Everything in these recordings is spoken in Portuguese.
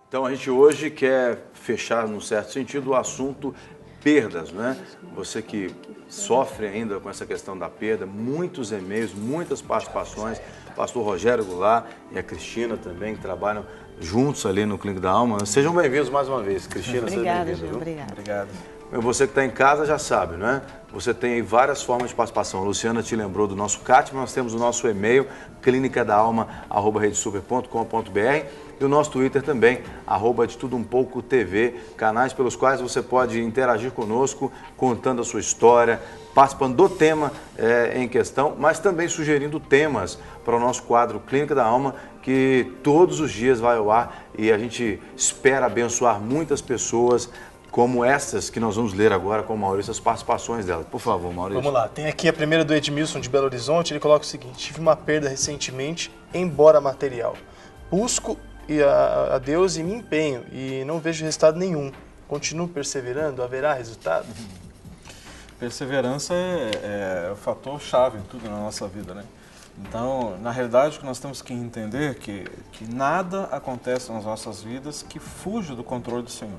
Então a gente hoje quer fechar, num certo sentido, o assunto perdas, né? Você que sofre ainda com essa questão da perda, muitos e-mails, muitas participações, o pastor Rogério Goulart e a Cristina também, que trabalham juntos ali no Clínica da Alma. Sejam bem-vindos mais uma vez. Cristina, Obrigada, seja bem-vinda. Obrigado. Você que está em casa já sabe, né? Você tem aí várias formas de participação. A Luciana te lembrou do nosso CAT, mas nós temos o nosso e-mail, clinicadaalma@redesuper.com.br e o nosso Twitter também, @detudoumpouco.tv, canais pelos quais você pode interagir conosco, contando a sua história, participando do tema em questão, mas também sugerindo temas para o nosso quadro Clínica da Alma, que todos os dias vai ao ar e a gente espera abençoar muitas pessoas, como essas que nós vamos ler agora com o Maurício, as participações dela. Por favor, Maurício. Vamos lá, tem aqui a primeira do Edmilson de Belo Horizonte, ele coloca o seguinte: tive uma perda recentemente, embora material. Busco a Deus e me empenho e não vejo resultado nenhum. Continuo perseverando, haverá resultado? Perseverança é o fator chave em tudo na nossa vida, né? Então, na realidade, o que nós temos que entender é que nada acontece nas nossas vidas que fuja do controle do Senhor.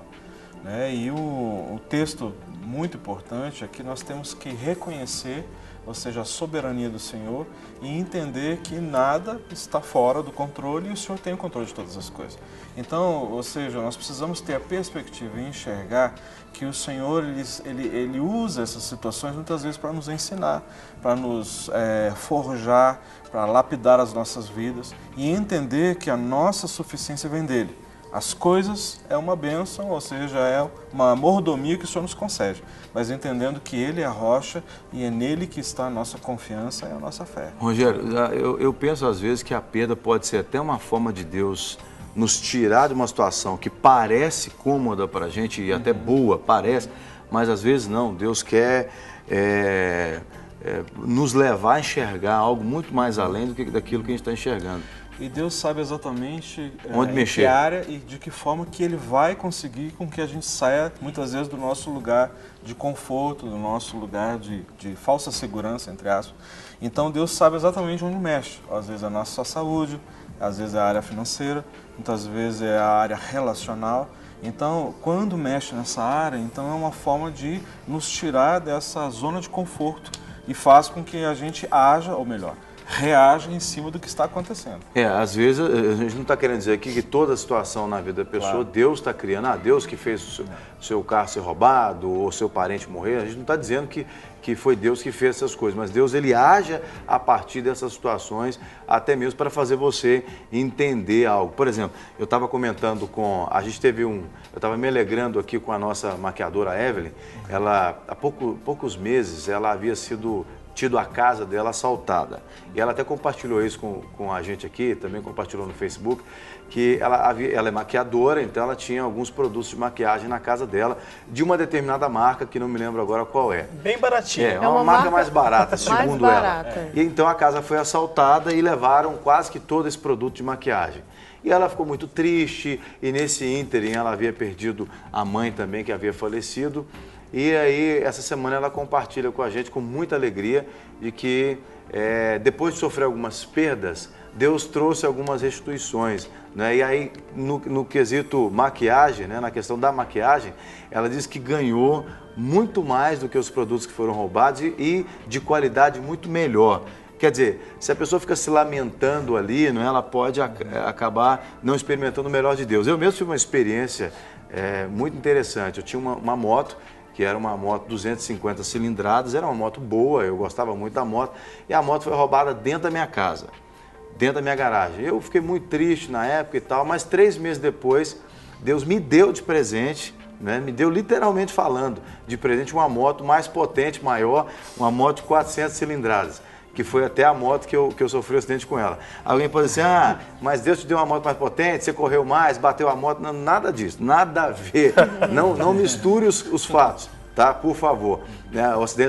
Né? E o texto muito importante é que nós temos que reconhecer, ou seja, a soberania do Senhor e entender que nada está fora do controle e o Senhor tem o controle de todas as coisas. Então, ou seja, nós precisamos ter a perspectiva e enxergar que o Senhor ele usa essas situações muitas vezes para nos ensinar, para nos forjar, para lapidar as nossas vidas e entender que a nossa suficiência vem dele. As coisas é uma bênção, ou seja, é uma mordomia que o Senhor nos concede, mas entendendo que Ele é a rocha e é nele que está a nossa confiança e a nossa fé. Rogério, eu penso às vezes que a perda pode ser até uma forma de Deus nos tirar de uma situação que parece cômoda para a gente e até boa, parece, mas às vezes não. Deus quer nos levar a enxergar algo muito mais além daquilo que a gente está enxergando. E Deus sabe exatamente onde mexer, que área e de que forma que Ele vai conseguir com que a gente saia, muitas vezes, do nosso lugar de conforto, do nosso lugar de falsa segurança, entre aspas. Então, Deus sabe exatamente onde mexe. Às vezes é a nossa saúde, às vezes é a área financeira, muitas vezes é a área relacional. Então, quando mexe nessa área, então é uma forma de nos tirar dessa zona de conforto e faz com que a gente haja, ou melhor, reage em cima do que está acontecendo. Às vezes a gente não está querendo dizer aqui que toda situação na vida da pessoa, claro, Deus está criando, Deus que fez o seu carro ser roubado ou seu parente morrer, a gente não está dizendo que foi Deus que fez essas coisas, mas Deus ele age a partir dessas situações, até mesmo para fazer você entender algo. Por exemplo, eu estava comentando eu estava me alegrando aqui com a nossa maquiadora Evelyn, ela há poucos meses ela havia tido a casa dela assaltada. E ela até compartilhou isso com a gente aqui, também compartilhou no Facebook, que ela é maquiadora, então ela tinha alguns produtos de maquiagem na casa dela, de uma determinada marca, que não me lembro agora qual é. Bem baratinha. É uma marca mais barata, segundo ela. É. E então a casa foi assaltada e levaram quase que todo esse produto de maquiagem. E ela ficou muito triste, e nesse ínterim ela havia perdido a mãe também, que havia falecido. E aí, essa semana ela compartilha com a gente com muita alegria de que depois de sofrer algumas perdas, Deus trouxe algumas restituições, né? E aí, no quesito maquiagem, né? Na questão da maquiagem, ela diz que ganhou muito mais do que os produtos que foram roubados e de qualidade muito melhor. Quer dizer, se a pessoa fica se lamentando ali, não é? Ela pode acabar não experimentando o melhor de Deus. Eu mesmo tive uma experiência muito interessante. Eu tinha uma moto, que era uma moto 250 cilindradas, era uma moto boa, eu gostava muito da moto, e a moto foi roubada dentro da minha casa, dentro da minha garagem. Eu fiquei muito triste na época e tal, mas 3 meses depois, Deus me deu de presente, né? Me deu literalmente falando, de presente uma moto mais potente, maior, uma moto de 400 cilindradas. Que foi até a moto que eu sofri um acidente com ela. Alguém pode dizer assim, mas Deus te deu uma moto mais potente, você correu mais, bateu a moto. Não, nada disso, nada a ver. Não misture os fatos, tá? Por favor.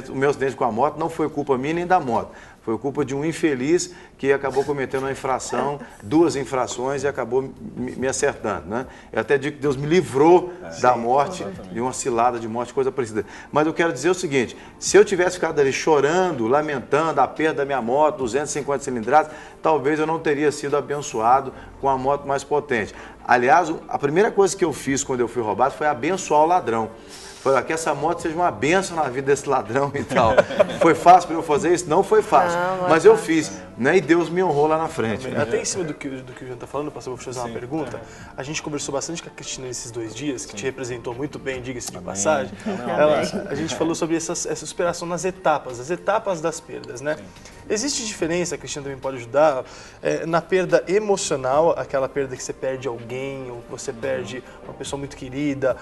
O meu acidente com a moto não foi culpa minha nem da moto. Foi culpa de um infeliz que acabou cometendo uma infração, 2 infrações e acabou me acertando, né? Eu até digo que Deus me livrou da morte, de uma cilada de morte, coisa parecida. Mas eu quero dizer o seguinte, se eu tivesse ficado ali chorando, lamentando a perda da minha moto, 250 cilindradas, talvez eu não teria sido abençoado com a moto mais potente. Aliás, a primeira coisa que eu fiz quando eu fui roubado foi abençoar o ladrão. Foi que essa moto seja uma bênção na vida desse ladrão e tal. Foi fácil para eu fazer isso? Não foi fácil. Mas eu fiz, né? E Deus me honrou lá na frente. Até em cima do que o Jean está falando, pastor, vou fazer uma pergunta. A gente conversou bastante com a Cristina nesses 2 dias, que te representou muito bem, diga-se de passagem. A gente falou sobre essa superação nas etapas, as etapas das perdas, né? Existe diferença, a Cristina também pode ajudar, na perda emocional, aquela perda que você perde alguém, ou você perde uma pessoa muito querida,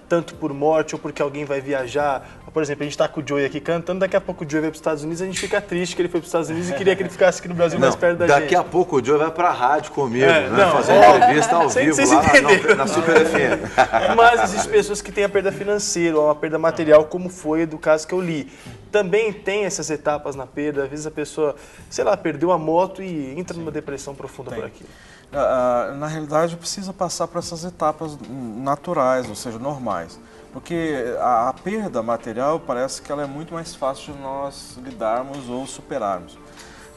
tanto por morte ou porque alguém vai viajar. Por exemplo, a gente está com o Joey aqui cantando, daqui a pouco o Joey vai para os Estados Unidos, a gente fica triste que ele foi para os Estados Unidos e queria que ele ficasse aqui no Brasil mais perto da gente. Daqui a pouco o Joey vai para a rádio comigo, fazer entrevista ao vivo lá na Super FM. Mas existem pessoas que têm a perda financeira ou uma perda material, como foi do caso que eu li. Também tem essas etapas na perda, às vezes a pessoa, sei lá, perdeu a moto e entra numa depressão profunda por aqui. Na realidade, precisa passar por essas etapas naturais, ou seja, normais. Porque a perda material parece que ela é muito mais fácil de nós lidarmos ou superarmos.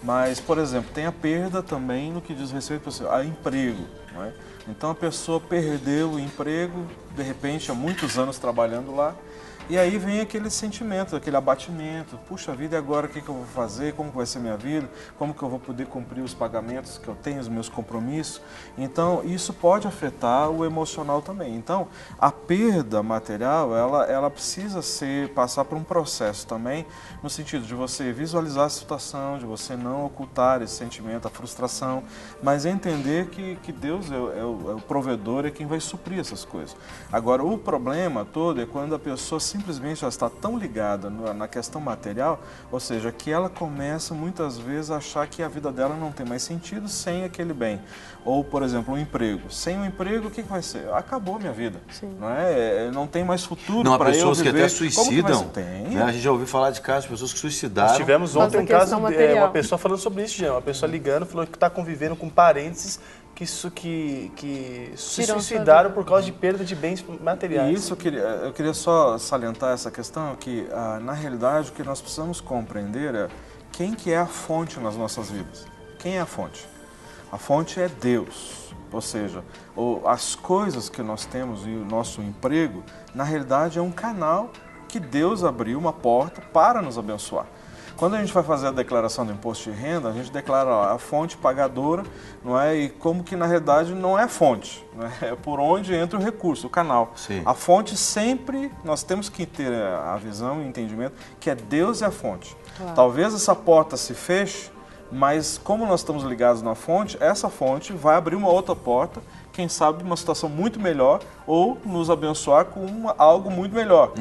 Mas, por exemplo, tem a perda também no que diz respeito a emprego, não é? Então a pessoa perdeu o emprego, de repente, há muitos anos trabalhando lá, e aí vem aquele sentimento, aquele abatimento. Puxa vida, e agora o que eu vou fazer? Como vai ser minha vida? Como que eu vou poder cumprir os pagamentos que eu tenho, os meus compromissos? Então, isso pode afetar o emocional também. Então, a perda material, ela precisa passar por um processo também, no sentido de você visualizar a situação, de você não ocultar esse sentimento, a frustração, mas entender que Deus é o provedor, é quem vai suprir essas coisas. Agora, o problema todo é quando a pessoa simplesmente ela está tão ligada na questão material, ou seja, que ela começa muitas vezes a achar que a vida dela não tem mais sentido sem aquele bem. Ou, por exemplo, um emprego. Sem um emprego, o que vai ser? Acabou minha vida. Não é? Não tem mais futuro para eu viver. Não, há pessoas que até suicidam. Tem. Né? A gente já ouviu falar de casos de pessoas que suicidaram. Nós tivemos ontem um caso de uma pessoa falando sobre isso, Jean. Uma pessoa ligando, falou que está convivendo com parentes que se suicidaram por causa de perda de bens materiais. E isso eu queria só salientar essa questão, que na realidade o que nós precisamos compreender é quem que é a fonte nas nossas vidas. Quem é a fonte? A fonte é Deus, ou seja, as coisas que nós temos e o nosso emprego, na realidade é um canal que Deus abriu, uma porta para nos abençoar. Quando a gente vai fazer a declaração do imposto de renda, a gente declara a fonte pagadora, não é? E como que na realidade não é fonte, não é? É por onde entra o recurso, o canal. Sim. A fonte sempre, nós temos que ter a visão e o entendimento que Deus é a fonte. Claro. Talvez essa porta se feche, mas como nós estamos ligados na fonte, essa fonte vai abrir uma outra porta, quem sabe uma situação muito melhor ou nos abençoar com algo muito melhor.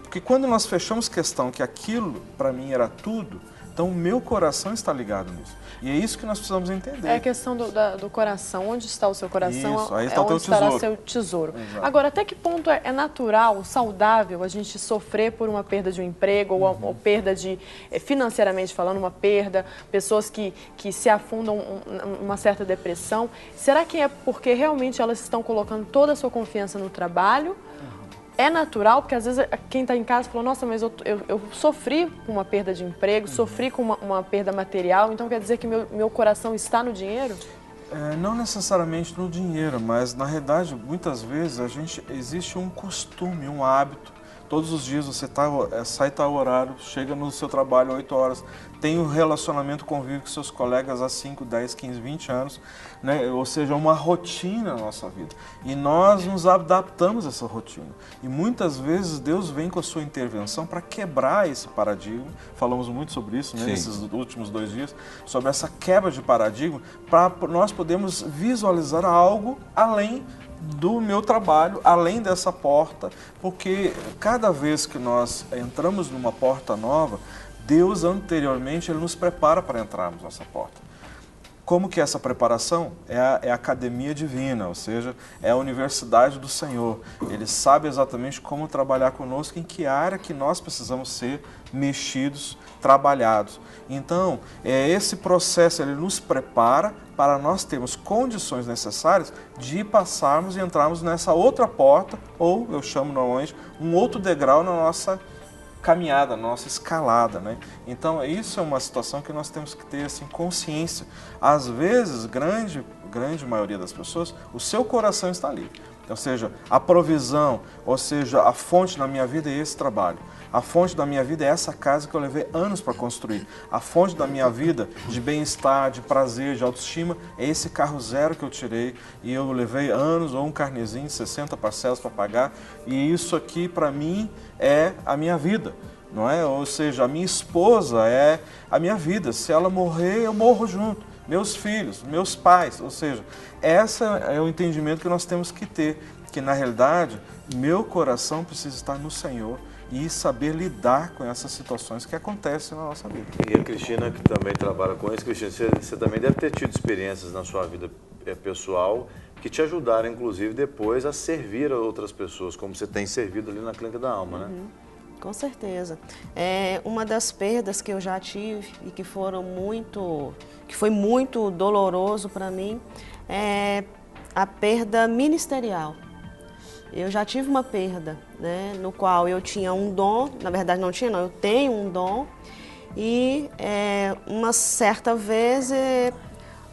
Porque quando nós fechamos questão que aquilo para mim era tudo, então o meu coração está ligado nisso. E é isso que nós precisamos entender. É a questão do coração. Onde está o seu coração? Isso, aí está onde estará o seu tesouro. Exato. Agora, até que ponto é natural, saudável a gente sofrer por uma perda de um emprego ou perda de, financeiramente falando, uma perda, pessoas que se afundam numa certa depressão. Será que é porque realmente elas estão colocando toda a sua confiança no trabalho? É natural, porque às vezes quem está em casa falou, nossa, mas eu sofri com uma perda de emprego, sofri com uma perda material, então quer dizer que meu coração está no dinheiro? Não necessariamente no dinheiro, mas na realidade, muitas vezes, existe um costume, um hábito. Todos os dias você sai tal horário, chega no seu trabalho 8 horas, tem um relacionamento, convívio com seus colegas há 5, 10, 15, 20 anos, né? Ou seja, uma rotina na nossa vida. E nós nos adaptamos a essa rotina. E muitas vezes Deus vem com a sua intervenção para quebrar esse paradigma. Falamos muito sobre isso, né, nesses últimos 2 dias, sobre essa quebra de paradigma, para nós podermos visualizar algo além do meu trabalho, além dessa porta, porque cada vez que nós entramos numa porta nova, Deus anteriormente Ele nos prepara para entrarmos nessa porta. Como que essa preparação é a academia divina, ou seja, é a universidade do Senhor. Ele sabe exatamente como trabalhar conosco, em que área que nós precisamos ser mexidos, trabalhados. Então, esse processo ele nos prepara para nós termos condições necessárias de passarmos e entrarmos nessa outra porta, ou eu chamo normalmente um outro degrau na nossa caminhada, na nossa escalada, né? Então, isso é uma situação que nós temos que ter assim, consciência. Às vezes, grande maioria das pessoas, o seu coração está ali. Ou seja, a provisão, ou seja, a fonte na minha vida é esse trabalho. A fonte da minha vida é essa casa que eu levei anos para construir. A fonte da minha vida de bem-estar, de prazer, de autoestima, é esse carro zero que eu tirei e eu levei anos ou um carnezinho, 60 parcelas para pagar. E isso aqui, para mim, é a minha vida, não é? Ou seja, a minha esposa é a minha vida. Se ela morrer, eu morro junto. Meus filhos, meus pais, ou seja, esse é o entendimento que nós temos que ter, que na realidade, meu coração precisa estar no Senhor e saber lidar com essas situações que acontecem na nossa vida. E a Cristina, que também trabalha com isso, Cristina, você também deve ter tido experiências na sua vida pessoal que te ajudaram, inclusive, depois a servir a outras pessoas, como você tem servido ali na Clínica da Alma, né? Com certeza. Uma das perdas que eu já tive e que foi muito doloroso para mim é a perda ministerial. Eu já tive uma perda, né, no qual eu tinha um dom, na verdade não tinha não, eu tenho um dom e uma certa vez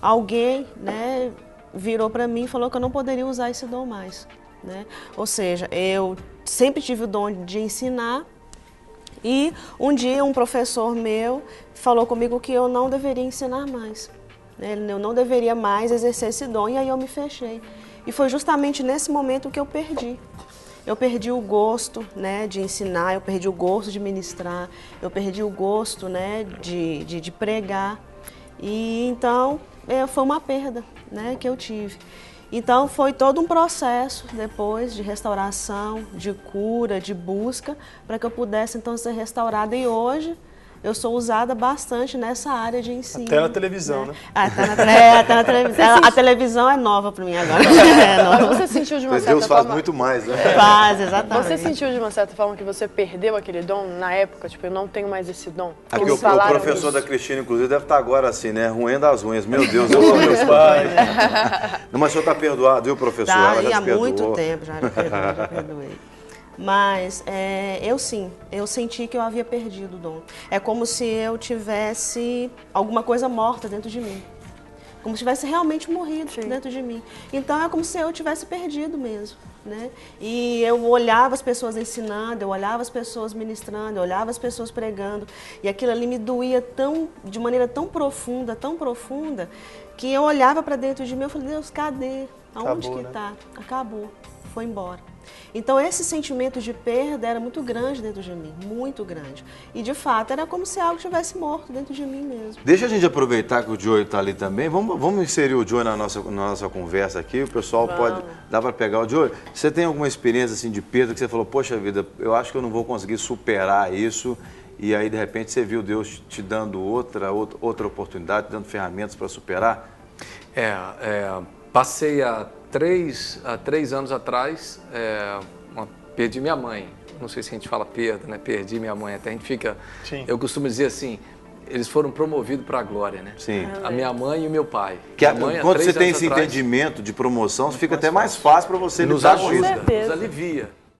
alguém, né, virou para mim e falou que eu não poderia usar esse dom mais, né? Ou seja, eu sempre tive o dom de ensinar e um dia um professor meu falou comigo que eu não deveria ensinar mais, né? Eu não deveria mais exercer esse dom e aí eu me fechei. E foi justamente nesse momento que eu perdi. Eu perdi o gosto, né, de ensinar, eu perdi o gosto de ministrar, eu perdi o gosto, né, de pregar. E então foi uma perda, né, que eu tive. Então foi todo um processo depois de restauração, de cura, de busca, para que eu pudesse então ser restaurada. E hoje eu sou usada bastante nessa área de ensino. Até na televisão, né? Até na televisão. A televisão é nova para mim agora. Mas você sentiu de uma certa Deus forma... faz muito mais, né? Faz, exatamente. Você sentiu de uma certa forma que você perdeu aquele dom na época? Tipo, eu não tenho mais esse dom. Aqui o professor da Cristina, inclusive, deve estar agora assim, né? Roendo as unhas. Meu Deus, eu sou meus pais. Não, mas o senhor está perdoado, viu, professor? Tá, e há muito tempo já perdoei. Mas eu senti que eu havia perdido o dom. É como se eu tivesse alguma coisa morta dentro de mim. Como se tivesse realmente morrido dentro de mim. Então é como se eu tivesse perdido mesmo, né? E eu olhava as pessoas ensinando, eu olhava as pessoas ministrando, eu olhava as pessoas pregando. E aquilo ali me doía de maneira tão profunda, que eu olhava para dentro de mim e falei, Deus, cadê? Aonde que está? Acabou, foi embora. Então esse sentimento de perda era muito grande dentro de mim, muito grande. E de fato era como se algo tivesse morto dentro de mim mesmo. Deixa a gente aproveitar que o Joey está ali também. Vamos inserir o Joey na nossa conversa aqui. O pessoal pode... Dá para pegar o Joey? Você tem alguma experiência assim, de perda que você falou, poxa vida, eu acho que eu não vou conseguir superar isso. E aí de repente você viu Deus te dando outra oportunidade, te dando ferramentas para superar? Passei há 3 anos atrás, perdi minha mãe. Não sei se a gente fala perda, né? Perdi minha mãe. Até a gente fica... Sim. Eu costumo dizer assim, eles foram promovidos para a glória, né? Sim. A minha mãe e o meu pai. Quando você tem esse entendimento de promoção, fica até mais fácil para você lidar com isso. Nos alivia.